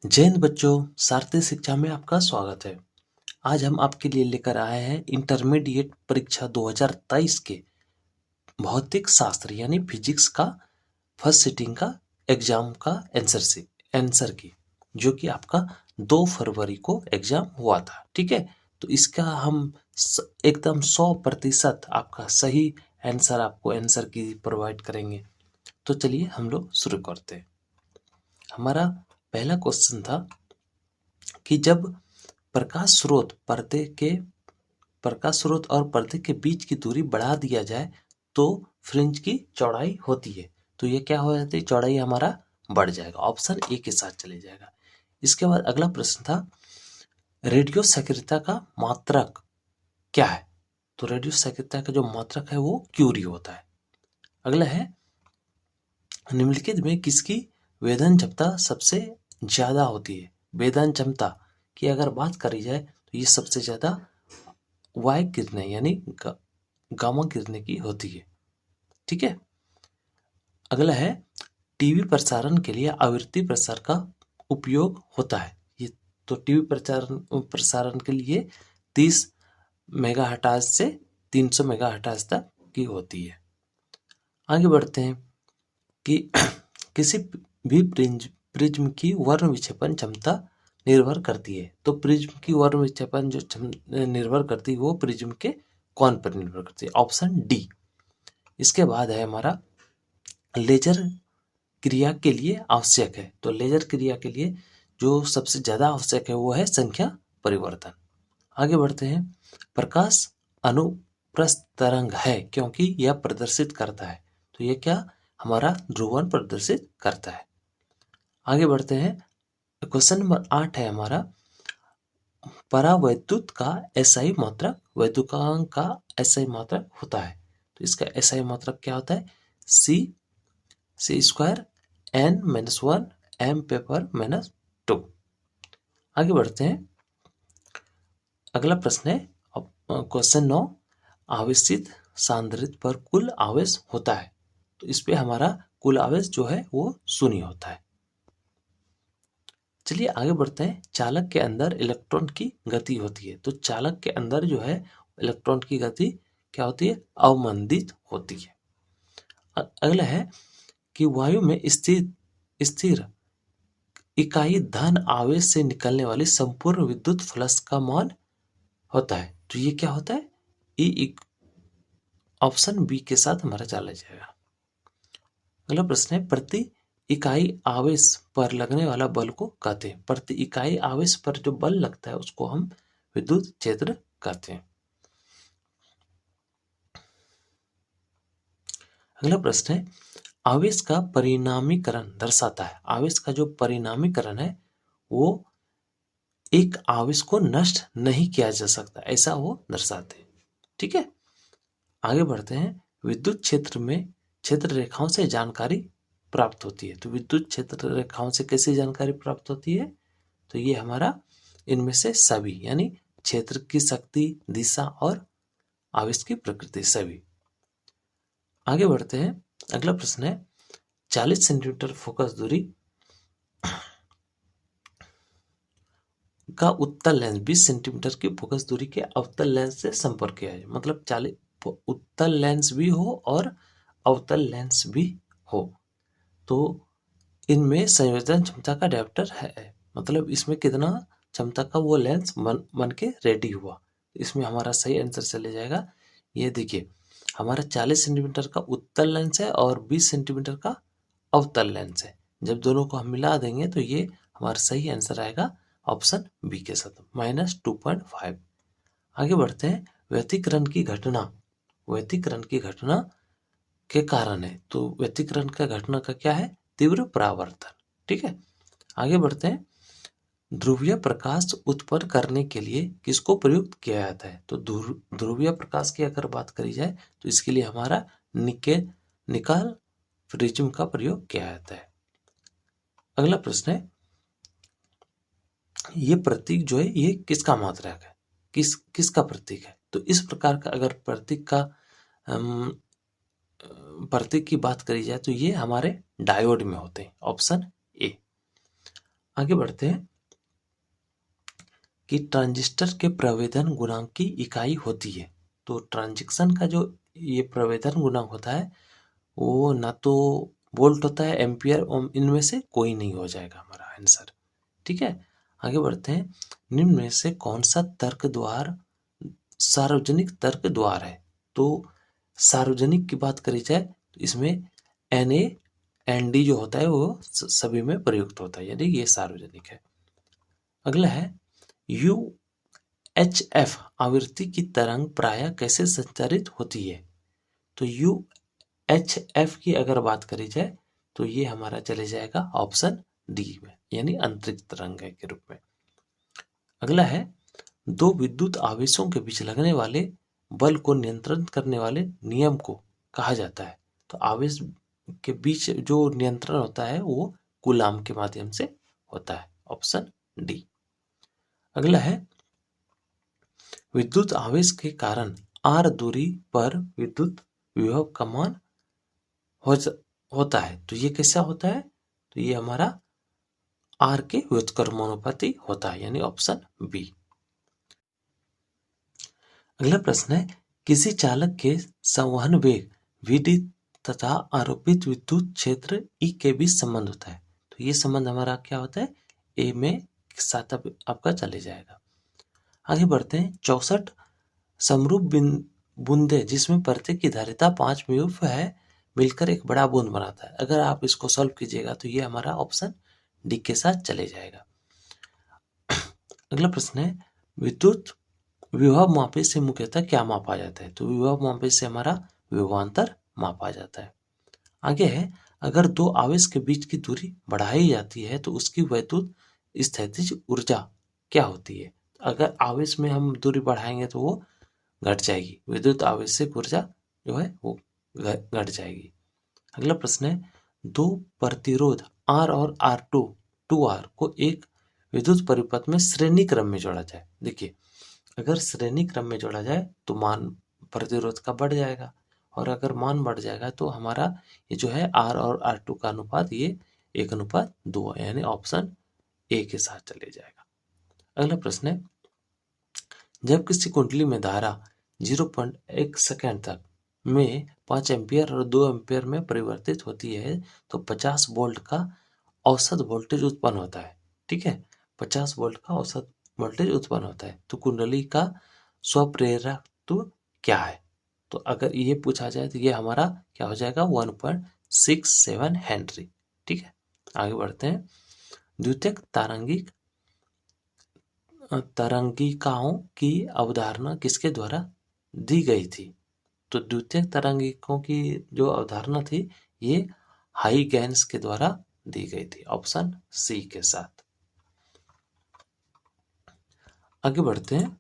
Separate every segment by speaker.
Speaker 1: जय हिंद बच्चों, सारथी शिक्षा में आपका स्वागत है। आज हम आपके लिए लेकर आए हैं इंटरमीडिएट परीक्षा 2023 के भौतिक शास्त्र यानी फिजिक्स का फर्स्ट सिटिंग का एग्जाम का आंसर की, जो कि आपका 2 फरवरी को एग्जाम हुआ था। ठीक है, तो इसका हम एकदम 100% आपका सही आंसर आपको आंसर की प्रोवाइड करेंगे। तो चलिए हम लोग शुरू करते हैं। हमारा पहला क्वेश्चन था कि जब प्रकाश स्रोत और पर्दे के बीच की दूरी बढ़ा दिया जाए तो फ्रिंज की चौड़ाई होती है। तो ये क्या हो जाती है, चौड़ाई हमारा बढ़ जाएगा। ऑप्शन ए के साथ चले जाएगा। इसके बाद अगला प्रश्न था, रेडियो सक्रियता का मात्रक क्या है। तो रेडियो सक्रियता का जो मात्रक है वो क्यूरी होता है। अगला है, निम्नलिखित में किसकी वेदन क्षमता सबसे ज्यादा होती है। वेदन क्षमता की अगर बात करी जाए तो ये सबसे ज्यादा वाय किरणें यानी गामा किरणें की होती है। ठीक है, अगला है, टीवी प्रसारण के लिए आवृत्ति प्रसार का उपयोग होता है। ये तो टीवी प्रसारण के लिए 30 मेगाहर्ट्ज से 300 मेगाहर्ट्ज तक की होती है। आगे बढ़ते हैं कि किसी भी प्रिज्म की वर्ण विक्षेपण क्षमता निर्भर करती है। तो प्रिज्म की वर्ण विक्षेपण जो निर्भर करती है वो प्रिज्म के कौन पर निर्भर करती है। Option D. इसके बाद है हमारा, लेजर क्रिया के लिए आवश्यक है। तो लेजर क्रिया के लिए जो सबसे ज्यादा आवश्यक है वो है संख्या परिवर्तन। आगे बढ़ते हैं, प्रकाश अनुप्रस्थ तरंग है क्योंकि यह प्रदर्शित करता है। तो ये क्या, हमारा ध्रुवण प्रदर्शित करता है। आगे बढ़ते हैं, क्वेश्चन नंबर 8 है हमारा, परावैद्युत का एसआई मात्रक वैद्युतांक का एसआई मात्रक होता है। तो इसका एसआई मात्रक क्या होता है, सी स्क्वायर n-1 m पेपर -2। आगे बढ़ते हैं, अगला प्रश्न है क्वेश्चन 9, आवेशित सांद्रित पर कुल आवेश होता है। तो इस पे हमारा कुल आवेश जो है वो 0 होता है। चलिए आगे बढ़ते हैं, चालक के अंदर इलेक्ट्रॉन की गति होती है। तो चालक के अंदर जो है इलेक्ट्रॉन की गति क्या होती है, अवमंदित होती है। अगला है कि वायु में स्थिर इकाई धन आवेश से निकलने वाली संपूर्ण विद्युत फ्लक्स का मान होता है। तो ये क्या होता है, ई। ऑप्शन बी के साथ हमारा चला जाएगा। अगला प्रश्न है, प्रति इकाई आवेश पर लगने वाला बल को कहते हैं। प्रति इकाई आवेश पर जो बल लगता है उसको हम विद्युत क्षेत्र कहते हैं। अगला प्रश्न है, आवेश का परिणामीकरण दर्शाता है। आवेश का जो परिणामीकरण है वो एक आवेश को नष्ट नहीं किया जा सकता, ऐसा वो दर्शाते हैं। ठीक है, आगे बढ़ते हैं, विद्युत क्षेत्र में क्षेत्र रेखाओं से जानकारी प्राप्त होती है। तो विद्युत क्षेत्र रेखाओं से कैसे जानकारी प्राप्त होती है, तो ये हमारा इनमें से सभी यानी क्षेत्र की शक्ति, दिशा और आवेश की प्रकृति सभी। आगे बढ़ते हैं, अगला प्रश्न है, 40 सेंटीमीटर फोकस दूरी का उत्तल लेंस 20 सेंटीमीटर की फोकस दूरी के अवतल लेंस से संपर्क किया है। मतलब 40 उत्तल लेंस भी हो और अवतल लेंस भी हो, तो इनमें संयोजन क्षमता का डायप्टर है। मतलब इसमें कितना क्षमता का वो लेंस बन के रेडी हुआ। इसमें हमारा सही आंसर चले जाएगा। ये देखिए, हमारा 40 सेंटीमीटर का उत्तल लेंस है और 20 सेंटीमीटर का अवतल लेंस है। जब दोनों को हम मिला देंगे तो ये हमारा सही आंसर आएगा ऑप्शन बी के साथ -2.5। आगे बढ़ते हैं, व्यतिकरण की घटना के कारण है। तो व्यतिकरण का घटना का क्या है, तीव्र परावर्तन। ठीक है, आगे बढ़ते हैं, ध्रुवीय प्रकाश उत्पन्न करने के लिए किसको प्रयुक्त किया जाता है। तो ध्रुवीय प्रकाश की अगर बात करी जाए तो इसके लिए हमारा निकाल प्रिज्म का प्रयोग किया जाता है। अगला प्रश्न है, ये प्रतीक जो है ये किसका मात्रक है, किसका प्रतीक है। तो इस प्रकार का अगर प्रतीक की बात करी जाए तो ये हमारे डायोड में होते हैं। Option A. आगे बढ़ते हैं कि ट्रांजिस्टर के प्रवेदन गुणांक की इकाई होती है। तो ट्रांजिशन का जो ये प्रवेदन गुणांक होता है वो ना तो वोल्ट होता है, एम्पियर, ओम, इनमें से कोई नहीं हो जाएगा हमारा आंसर। ठीक है, आगे बढ़ते हैं। निम्न में से कौन सा तर्क द्वार सार्वजनिक तर्क द्वार है? तो सार्वजनिक की बात करी जाए तो इसमें NA ND जो होता है वो सभी में प्रयुक्त होता है, यानी ये सार्वजनिक है। अगला है UHF आवृत्ति की तरंग प्रायः कैसे संचारित होती है? तो UHF की अगर बात करी जाए तो ये हमारा चले जाएगा ऑप्शन डी में, यानी अंतरिक्ष तरंग के रूप में। अगला है दो विद्युत आवेशों के बीच लगने वाले बल को नियंत्रण करने वाले नियम को कहा जाता है। तो आवेश के बीच जो नियंत्रण होता है वो कूलाम के माध्यम से होता है, ऑप्शन डी। अगला है विद्युत आवेश के कारण r दूरी पर विद्युत विभव का मान होता है। तो ये कैसा होता है? तो ये हमारा r के व्युत्क्रमानुपाती होता है, यानी ऑप्शन बी। अगला प्रश्न है किसी चालक के संवहन वेग Vd तथा आरोपित विद्युत क्षेत्र E के बीच संबंध होता है। तो ये संबंध हमारा क्या होता है? ए में साथ आपका चले जाएगा। आगे बढ़ते हैं। 64 समरूप बूंदे जिसमें प्रत्येक की धारिता 5 म्यू है मिलकर एक बड़ा बूंद बनाता है। अगर आप इसको सॉल्व कीजिएगा तो ये हमारा ऑप्शन डी के साथ चले जाएगा। अगला प्रश्न है विद्युत विभव मापी से मुख्यतः क्या मापा जाता है? तो विभव मापी से हमारा विभवांतर मापा जाता है। आगे है अगर दो आवेश के बीच की दूरी बढ़ाई जाती है तो उसकी वैद्युत स्थितिज ऊर्जा क्या होती है? अगर आवेश में हम दूरी बढ़ाएंगे तो वो घट जाएगी, विद्युत आवेशिक ऊर्जा जो है वो घट जाएगी। अगला प्रश्न है दो प्रतिरोध R और R2 2R को एक विद्युत परिपथ में श्रेणी क्रम में जोड़ा जाए। देखिए अगर श्रेणी क्रम में जोड़ा जाए तो मान प्रतिरोध का बढ़ जाएगा, और अगर मान बढ़ जाएगा तो हमारा ये जो है R और R2 का अनुपात ये 1:2 है, यानी ऑप्शन ए के साथ चले जाएगा। अगला प्रश्न है जब किसी कुंडली में धारा 0.1 सेकेंड तक में 5 एम्पियर और 2 एम्पियर में परिवर्तित होती है तो 50 वोल्ट का औसत वोल्टेज उत्पन्न होता है। ठीक है, 50 वोल्ट का औसत वोल्टेज उत्पन्न होता है। तो कुंडली का स्वप्रेरकत्व क्या है? तो अगर ये पूछा जाए तो ये हमारा क्या हो जाएगा 1.67 हेनरी। ठीक है, आगे बढ़ते हैं। द्वितीयक तरंगिकाओं की अवधारणा किसके द्वारा दी गई थी? तो द्वितीयक तरंगिकों की जो अवधारणा थी ये हाइगेंस के द्वारा दी गई थी, ऑप्शन सी के साथ। आगे बढ़ते हैं।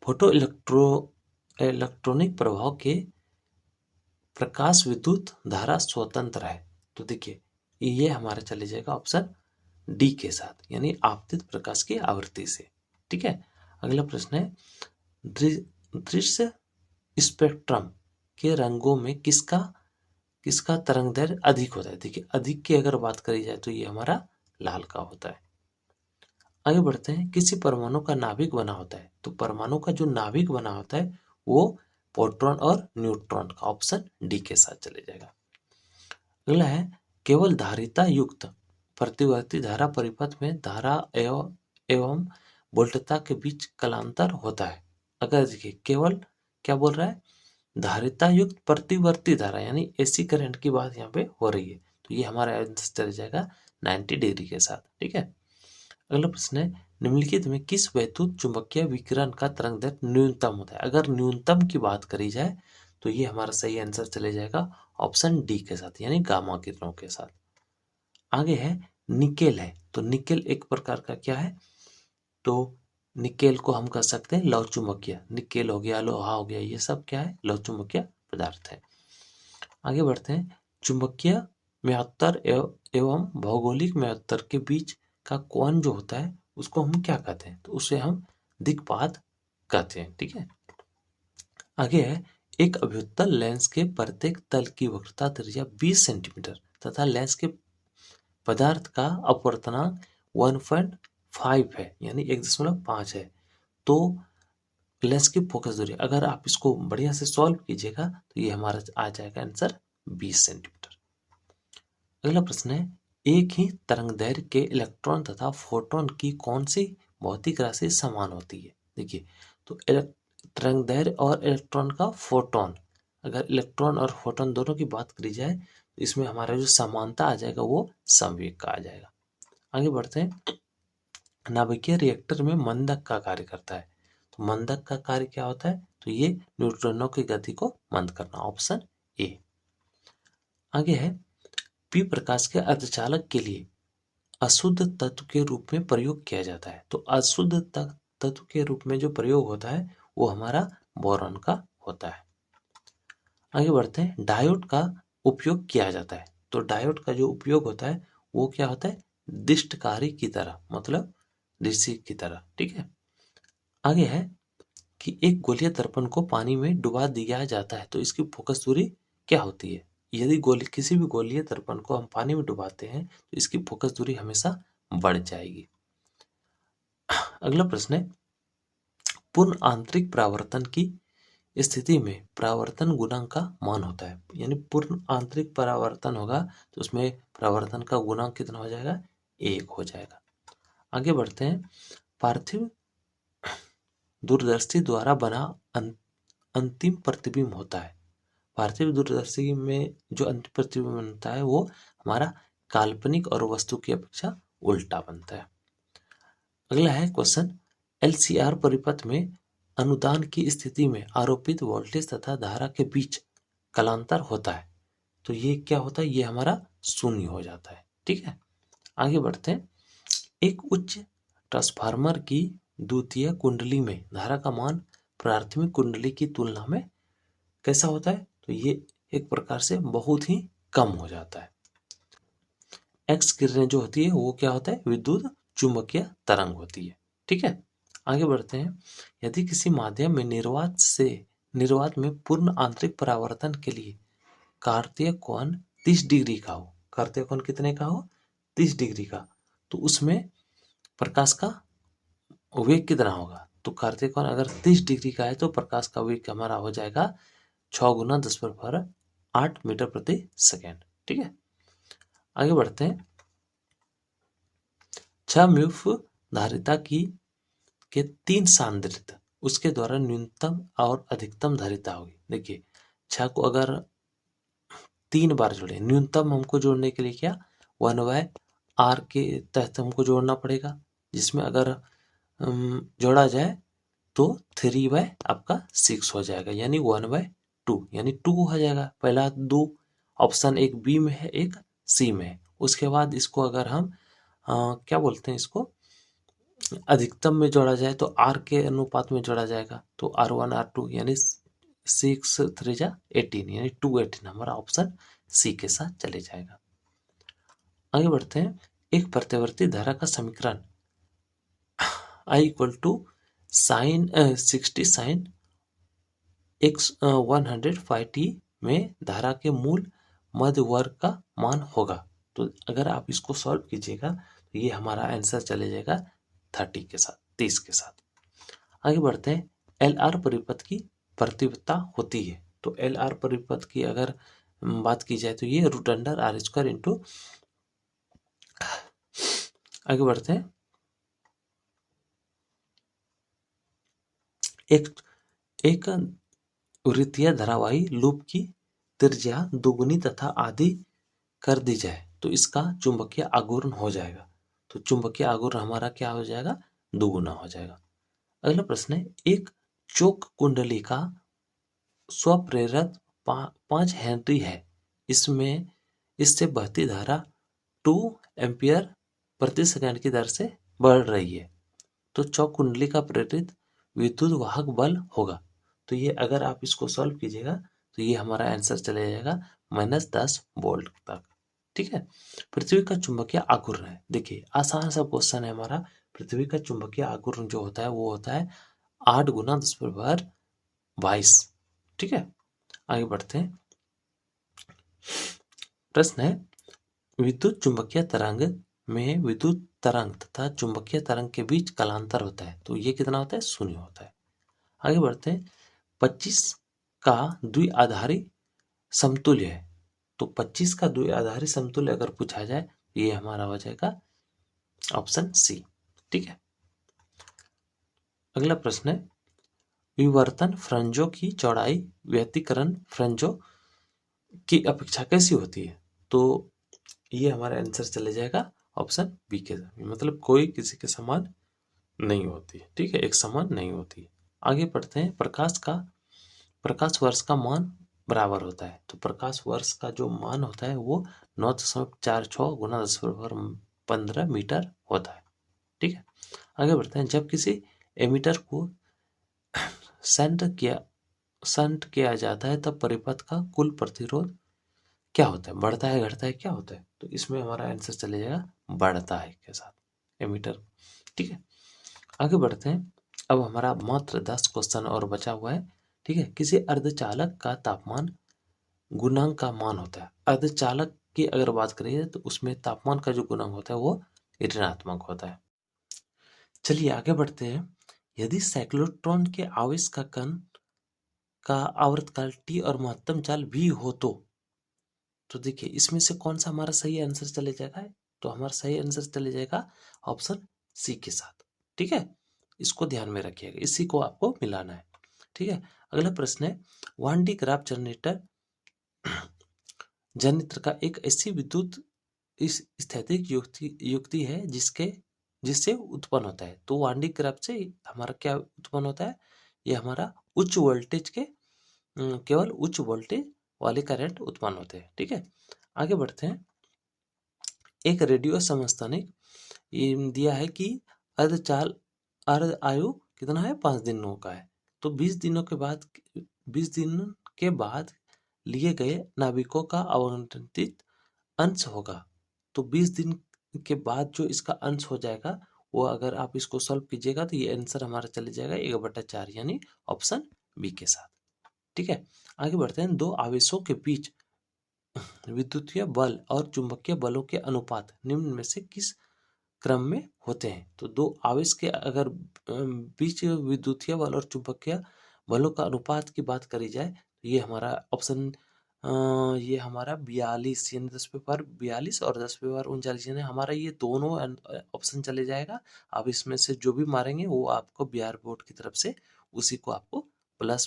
Speaker 1: फोटो इलेक्ट्रॉनिक प्रभाव के प्रकाश विद्युत धारा स्वतंत्र है। तो देखिए ये हमारा चले जाएगा ऑप्शन डी के साथ, यानी आपतित प्रकाश की आवृत्ति से। ठीक है, अगला प्रश्न है दृश्य स्पेक्ट्रम के रंगों में किसका तरंगदैर्घ्य अधिक होता है? देखिए अधिक की अगर बात करी जाए तो ये हमारा लाल का होता है। आगे बढ़ते हैं। किसी परमाणु का नाभिक बना होता है, तो परमाणु का जो नाभिक बना होता है वो प्रोटॉन और न्यूट्रॉन का, ऑप्शन डी के साथ चले जाएगा। अगला है केवल धारिता युक्त प्रतिवर्ती धारा परिपथ में धारा एवं वोल्टता के बीच कलांतर होता है। अगर देखिए केवल क्या बोल रहा है, धारिता युक्त प्रतिवर्ती धारा यानी एसी करंट की बात यहाँ पे हो रही है, तो ये हमारा आंसर चले जाएगा 90 डिग्री के साथ। ठीक है, अगला प्रश्न है निम्नलिखित में किस वैद्युत चुंबकीय विकिरण का तरंगदैर्घ्य न्यूनतम होता है? अगर न्यूनतम की बात करी जाए तो ये हमारा सही आंसर चले जाएगा ऑप्शन डी के साथ, यानी गामा किरणों के साथ। आगे है निकेल है, तो निकेल एक प्रकार का क्या है? तो निकेल को हम कह सकते हैं लौह चुंबकीय, निकेल हो गया, लोहा हो गया, ये सब क्या है? लौह चुंबकीय पदार्थ है। आगे बढ़ते हैं। चुंबकीय म्योत्तर एवं भौगोलिक म्योत्तर के बीच का कोण जो होता है उसको हम क्या कहते हैं? तो उसे हम दिक्पात कहते हैं। ठीक है, आगे है एक अभ्युत्तल लेंस के प्रत्येक तल की वक्रता त्रिज्या 20 सेंटीमीटर तथा लेंस के पदार्थ का अपवर्तनांक 1.5 है, यानी 1.5 है। तो लेंस की फोकस दूरी, अगर आप इसको बढ़िया से सॉल्व कीजिएगा तो ये हमारा आ जाएगा आंसर 20 सेंटीमीटर। अगला प्रश्न है, एक ही तरंगदैर्घ्य के इलेक्ट्रॉन तथा फोटोन की कौन सी भौतिक राशि समान होती है? देखिए, तो तरंगदैर्घ्य और इलेक्ट्रॉन का फोटोन, अगर इलेक्ट्रॉन और फोटोन दोनों की बात करी जाए तो इसमें हमारा जो समानता आ जाएगा वो संवेग का आ जाएगा। आगे बढ़ते हैं, नाभिकीय रिएक्टर में मंदक का कार्य करता है। तो मंदक का कार्य क्या होता है? तो ये न्यूट्रॉनों की गति को मंद करना, ऑप्शन ए। आगे है, पी प्रकाश के अर्धचालक के लिए अशुद्ध तत्व के रूप में प्रयोग किया जाता है। तो अशुद्ध तत्व के रूप में जो प्रयोग होता है वो हमारा बोरॉन का होता है। आगे बढ़ते हैं, डायोड का उपयोग किया जाता है। तो डायोड का जो उपयोग होता है वो क्या होता है? दिष्टकारी की तरह, मतलब डीसी की तरह, ठीक है। आगे है कि एक गोलीय दर्पण को पानी में डुबा दिया जाता है तो इसकी फोकस दूरी क्या होती है? यदि किसी भी गोलीय दर्पण को हम पानी में डुबाते हैं तो इसकी फोकस दूरी हमेशा बढ़ जाएगी। अगला प्रश्न है, पूर्ण आंतरिक परावर्तन की स्थिति में परावर्तन गुणांक का मान होता है, यानी पूर्ण आंतरिक परावर्तन होगा तो उसमें परावर्तन का गुणांक कितना हो जाएगा? 1 हो जाएगा। आगे बढ़ते हैं, पार्थिव दूरदर्शी द्वारा बना अंतिम प्रतिबिंब होता है। पार्थिव दूरदर्शी में जो अंतिम प्रतिबिंब बनता है वो हमारा काल्पनिक और वस्तु की अपेक्षा उल्टा बनता है। अगला है क्वेश्चन, एलसीआर परिपथ में अनुदान की स्थिति में आरोपित वोल्टेज तथा धारा के बीच कालांतर होता है तो ये क्या होता है? ये हमारा शून्य हो जाता है, ठीक है। आगे बढ़ते हैं, एक उच्च ट्रांसफार्मर की द्वितीय कुंडली में धारा का मान प्राथमिक कुंडली की तुलना में कैसा होता है? तो ये एक प्रकार से बहुत ही कम हो जाता है। एक्स किरणें जो होती है वो क्या होता है? विद्युत चुंबकीय तरंग होती है, ठीक है। आगे बढ़ते हैं, यदि किसी माध्यम में निर्वात में पूर्ण आंतरिक परावर्तन के लिए कार्तीय कोण 30 डिग्री का हो, कार्तीय कोण कितने का हो? 30 डिग्री का, तो उसमें प्रकाश का वेग कितना होगा? तो कार्तीय कोण अगर 30 डिग्री का है तो प्रकाश का वेग हमारा हो जाएगा 6 गुना 10⁸ मीटर प्रति सेकेंड, ठीक है। आगे बढ़ते हैं, 6 म्यूफ धारिता के 3 सांद्रित उसके द्वारा न्यूनतम और अधिकतम धारिता होगी। देखिए, 6 को अगर 3 बार जोड़े, न्यूनतम हमको जोड़ने के लिए क्या 1/r के तहत हमको जोड़ना पड़ेगा, जिसमें अगर जोड़ा जाए तो 3 आपका 6 हो जाएगा, यानी 1/2, यानी 2 हो जाएगा। पहला 2 ऑप्शन एक बी में है, एक सी में है। उसके बाद इसको अगर हम क्या बोलते हैं, इसको अधिकतम में जोड़ा जाए तो आर के अनुपात में जोड़ा जाएगा, तो R1 R2 यानी 6 3 जा 18, यानी 218 हमारा ऑप्शन सी के साथ चले जाएगा। आगे बढ़ते हैं, एक प्रत्यावर्ती धारा का समीकरण I = sin 60 sin x 105t में धारा के मूल मध्य वर्ग का मान होगा। तो अगर आप इसको सॉल्व कीजिएगा तो ये हमारा आंसर चले जाएगा 30 के साथ, 30 के साथ। आगे बढ़ते हैं, एल आर परिपथ की प्रतिबद्धता होती है। तो एल आर परिपथ की अगर बात की जाए तो ये √r² इंटू, आगे बढ़ते हैं, एक वृत्तीय धारावाही लूप की त्रिज्या दुगुनी तथा आधी कर दी जाए तो इसका चुंबकीय आघूर्ण हो जाएगा। तो चुंबकीय आघूर्ण हमारा क्या हो जाएगा? दुगुना हो जाएगा। अगला प्रश्न है, एक चोक कुंडली का स्वप्रेरक 5 हेनरी है, इससे बहती धारा 2 एम्पियर प्रति सेकंड की दर से बढ़ रही है, तो चौक कुंडली का प्रेरित विद्युत वाहक बल होगा। तो ये अगर आप इसको सॉल्व कीजिएगा तो ये हमारा आंसर चले जाएगा -10 वोल्ट तक, ठीक है। पृथ्वी का चुंबकीय आघूर्ण है, देखिए आसान सा क्वेश्चन है हमारा। पृथ्वी का चुंबकीय आघूर्ण जो होता है वो होता है 8 × 10⁻22, ठीक है। आगे बढ़ते हैं। प्रश्न है, विद्युत चुंबकीय तरंग में विद्युत तरंग तथा चुंबकीय तरंग के बीच कालांतर होता है, तो ये कितना होता है? 0 होता है। आगे बढ़ते हैं। 25 का द्विआधारी समतुल्य है, तो 25 का द्विआधारी समतुल्य अगर पूछा जाए, ये हमारा हो जाएगा ऑप्शन सी। ठीक है। अगला प्रश्न है, विवर्तन फ्रंजों की चौड़ाई व्यतिकरण फ्रंजों की अपेक्षा कैसी होती है? तो ये हमारा आंसर चले जाएगा ऑप्शन बी के साथ, मतलब कोई किसी के समान नहीं होती है। ठीक है, एक समान नहीं होती है। आगे पढ़ते हैं। प्रकाश वर्ष का मान बराबर होता है, तो प्रकाश वर्ष का जो मान होता है वो 9.46 गुना 10⁻15 मीटर होता है। ठीक है। आगे बढ़ते हैं। जब किसी एमीटर को शंट किया जाता है तब परिपथ का कुल प्रतिरोध क्या होता है? बढ़ता है, घटता है, क्या होता है? तो इसमें हमारा आंसर चले जाएगा बढ़ता है के साथ, एमीटर। ठीक है। आगे बढ़ते हैं। अब हमारा मात्र 10 क्वेश्चन और बचा हुआ है। ठीक है। किसी अर्धचालक का तापमान गुणांक का मान होता है। अर्धचालक की अगर बात करिए तो उसमें तापमान का जो गुणांक होता है वो ऋणात्मक होता है। चलिए आगे बढ़ते हैं। यदि साइक्लोट्रॉन के आवेश का कण का आवर्तकाल टी और महत्तम चाल v हो तो देखिए इसमें से कौन सा हमारा सही आंसर चले जाएगा? तो हमारा सही आंसर चले जाएगा ऑप्शन सी के साथ। ठीक है, इसको ध्यान में रखिएगा, इसी को आपको मिलाना है। ठीक है। अगला प्रश्न है, 1D ग्राफ जनरेटर जनित्र का एक ऐसी विद्युत इस स्थैतिक युक्ति है जिससे उत्पन्न होता है। तो 1D ग्राफ से हमारा क्या उत्पन्न होता है? ये हमारा उच्च वोल्टेज के केवल उच्च वोल्टेज वाले करंट उत्पन्न होते हैं। ठीक है। आगे बढ़ते हैं। एक रेडियो समस्थानिक दिया है कि अर्ध आयु कितना है? 5 दिनों का है। तो 20 दिन के बाद लिए गए नाविकों का आवंटित अंश होगा। तो 20 दिन के बाद जो इसका अंश हो जाएगा वो अगर आप इसको सॉल्व कीजिएगा तो ये आंसर हमारा चले जाएगा 1/4 यानी ऑप्शन बी के साथ। ठीक है। आगे बढ़ते हैं। दो आवेशों के बीच विद्युतीय बल और चुंबकीय बलों के अनुपात निम्न में से किस क्रम में होते हैं? तो दो आवेश के अगर बीच विद्युतीय बल और चुंबकीय बलों का अनुपात की बात करी जाए तो ये हमारा ऑप्शन ये हमारा 42 यानी 10⁻42 और 10⁻39 यानी हमारा ये दोनों ऑप्शन चले जाएगा। आप इसमें से जो भी मारेंगे वो आपको बिहार बोर्ड की तरफ से उसी को आपको प्लस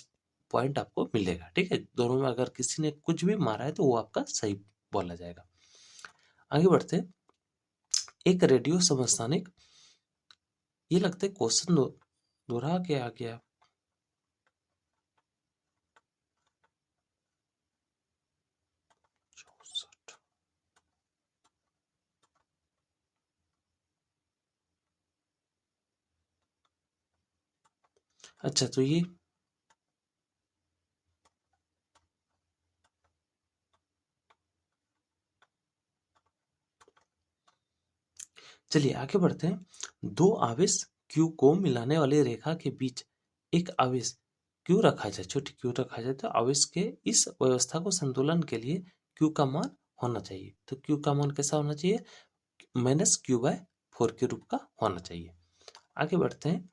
Speaker 1: पॉइंट आपको मिलेगा। ठीक है, दोनों में अगर किसी ने कुछ भी मारा है तो वो आपका सही बोला जाएगा। आगे बढ़ते हैं। एक रेडियो समस्थानिक, ये लगता है क्वेश्चन दोहरा के आ गया। अच्छा तो ये चलिए आगे बढ़ते हैं। दो आवेश Q को मिलाने वाली रेखा के बीच एक आवेश Q रखा जाए, छोटी Q रखा जाए तो आवेश के इस व्यवस्था को संतुलन के लिए Q का मान होना चाहिए। तो Q का मान कैसा होना चाहिए? -Q/4 के रूप का होना चाहिए। आगे बढ़ते हैं।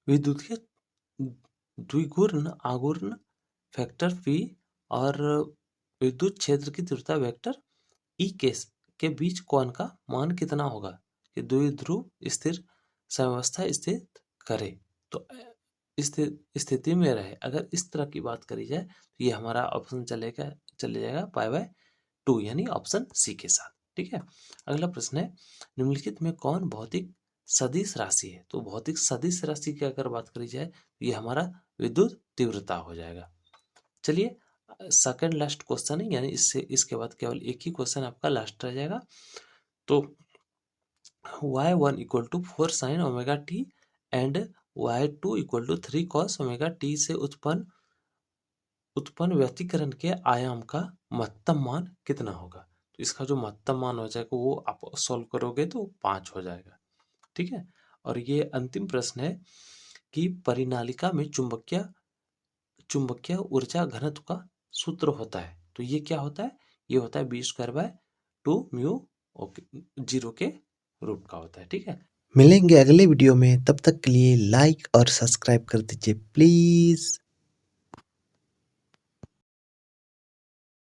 Speaker 1: विद्युतीय द्विघूर्ण आघूर्ण वेक्टर V और विद्युत क्षेत्र की तीव्रता वेक्टर E के बीच कोण का मान कितना होगा कि द्विध्रुव स्थिर साम्यावस्था स्थित करे? तो स्थिति में रहे, अगर इस तरह की बात करी जाए तो ये हमारा ऑप्शन चले जाएगा π/2 यानी ऑप्शन सी के साथ। ठीक है। अगला प्रश्न है, निम्नलिखित में कौन भौतिक सदिश राशि है? तो भौतिक सदिश राशि की अगर बात करी जाए तो ये हमारा विद्युत तीव्रता हो जाएगा। चलिए सेकंड लास्ट क्वेश्चन है, यानी इसके बाद केवल एक ही क्वेश्चन आपका लास्ट रह जाएगा। तो y1 = 4 sin omega T and y2 = 3 cos omega T से उत्पन्न व्यतिकरण के आयाम का महत्तम मान कितना होगा? तो इसका जो महत्तम मान हो जाएगा वो आप सॉल्व करोगे तो 5 हो जाएगा। ठीक है। और ये अंतिम प्रश्न है कि परिनालिका में चुंबकीय ऊर्जा घनत्व का सूत्र होता है। तो ये क्या होता है, ये होता है b²/2 म्यू, ओके, 0 के रूप का होता है। ठीक है,
Speaker 2: मिलेंगे अगले वीडियो में, तब तक के लिए लाइक और सब्सक्राइब कर दीजिए प्लीज़।